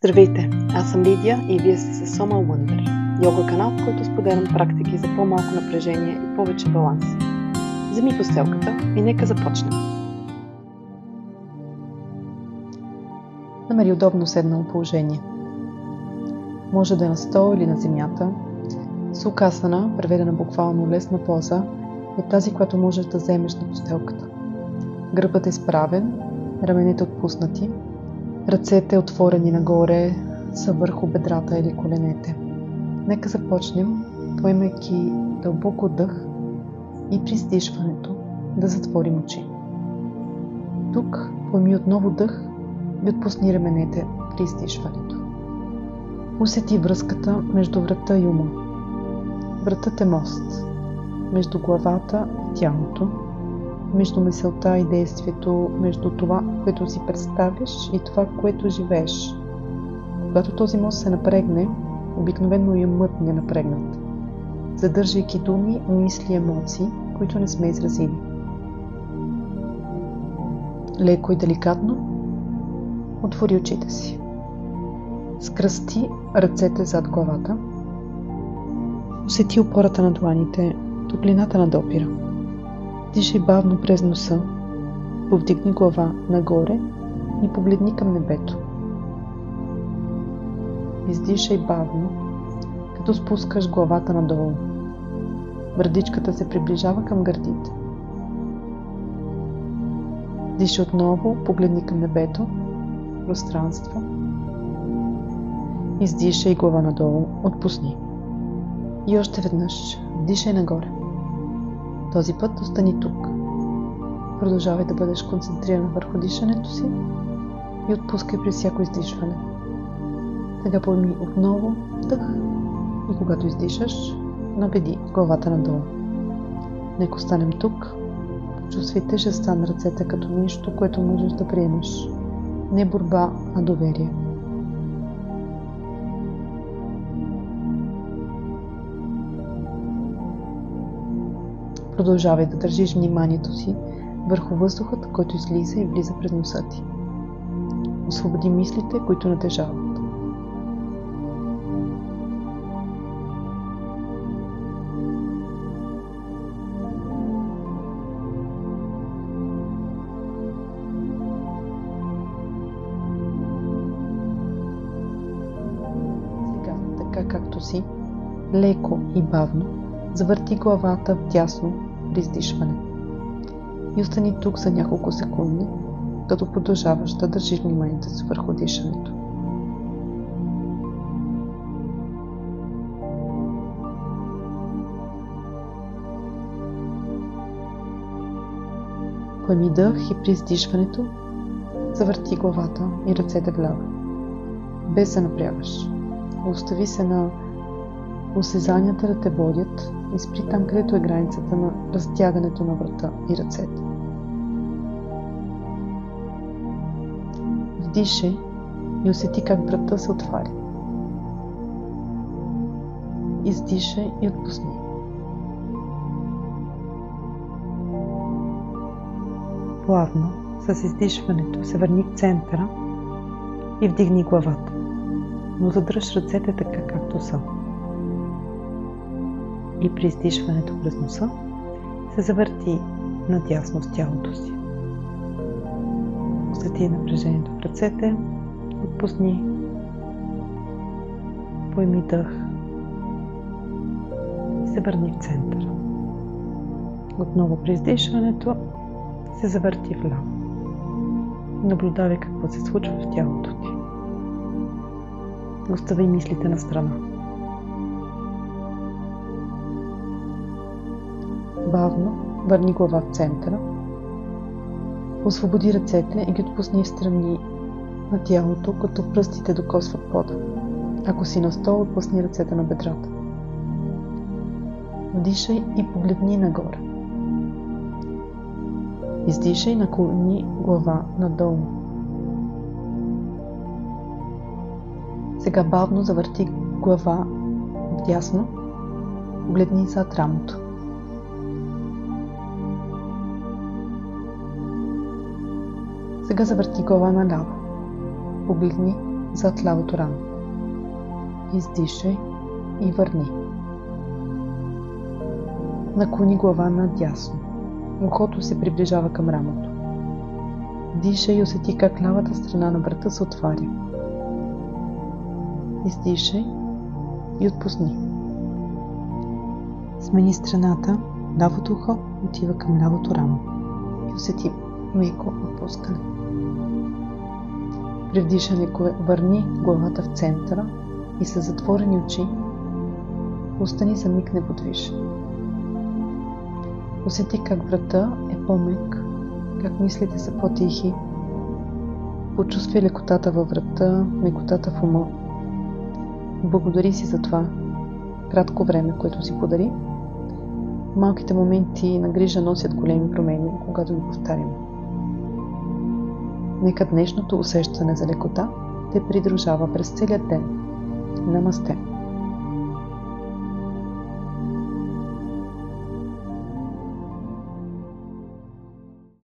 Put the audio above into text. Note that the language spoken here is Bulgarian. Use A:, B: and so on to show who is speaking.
A: Здравейте! Аз съм Лидия и вие сте с Soma Wonder, йога канал, в който споделям практики за по-малко напрежение и повече баланс. Вземи постелката и нека започнем. Намери удобно седнало положение. Може да е на стол или на земята. Сукасана, преведена буквално лесна поза, е тази, която можеш да вземеш на постелката. Гърбът е изправен, раменете отпуснати, ръцете отворени нагоре са върху бедрата или коленете. Нека започнем, поемайки дълбоко дъх и при издишването да затворим очи. Тук поеми отново дъх и отпусни раменете при издишването. Усети връзката между врата и ума. Вратът е мост между главата и тялото, между мисълта и действието, между това, което си представяш и това, което живееш. Когато този мост се напрегне, обикновено и умът ни е напрегнат, задържайки думи, мисли и емоции, които не сме изразили. Леко и деликатно отвори очите си. Скръсти ръцете зад главата. Усети опората на дланите, топлината на допира. Дишай бавно през носа, повдигни глава нагоре и погледни към небето. Издишай бавно, като спускаш главата надолу. Брадичката се приближава към гърдите. Дишай отново, погледни към небето, пространство. Издишай глава надолу, отпусни. И още веднъж, дишай нагоре. Този път остани тук. Продължавай да бъдеш концентриран върху дишането си и отпускай при всяко издишване. Сега поеми отново дъх и когато издишаш, наведи главата надолу. Нека останем тук. Почувствай тежестта на ръцете като нещо, което можеш да приемеш. Не борба, а доверие. Продължавай да държиш вниманието си върху въздухът, който излиза и влиза през носа ти. Освободи мислите, които натежават. Сега, така както си, леко и бавно, завърти главата вдясно при издишване. И остани тук за няколко секунди, като продължаваш да държиш вниманието си върху дишането. Поеми дъх и при издишването завърти главата и ръцете вляво, без да напрягаш. Остави се на осезанията да те водят и спри там, където е границата на разтягането на врата и ръцете. Вдишай и усети как врата се отваря. Издишай и отпусни. Плавно, с издишването се върни в центъра и вдигни главата, но задръж ръцете така, както са. И при издишването през носа се завърти надясно с тялото си. Усети напрежението в ръцете, отпусни, поеми дъх и се върни в центъра. Отново при издишването се завърти вляво. Наблюдавай какво се случва в тялото ти. Остави мислите на страна. Бавно върни глава в центъра. Освободи ръцете и ги отпусни в страни на тялото, като пръстите докосват пода. Ако си на стол, отпусни ръцете на бедрата. Вдишай и погледни нагоре. Издишай и наклони глава надолу. Сега бавно завърти глава вдясно. Погледни зад рамото. Сега завърти глава наляво. Погледни зад лявото рамо. Издишай и върни. Наклони глава надясно. Ухото се приближава към рамото. Дишай и усети как лявата страна на врата се отваря. Издишай и отпусни. Смени страната, лявото ухо отива към лявото рамо и усети меко отпускане. При вдишане върни главата в центъра и с затворени очи остани за миг неподвижен. Усети как врата е по-мек, как мислите са по-тихи. Почувствай лекотата във врата, мекотата в ума. Благодари си за това кратко време, което си подари. Малките моменти на грижа носят големи промени, когато ги повтаряме. Нека днешното усещане за лекота те придружава през целия ден. Намасте!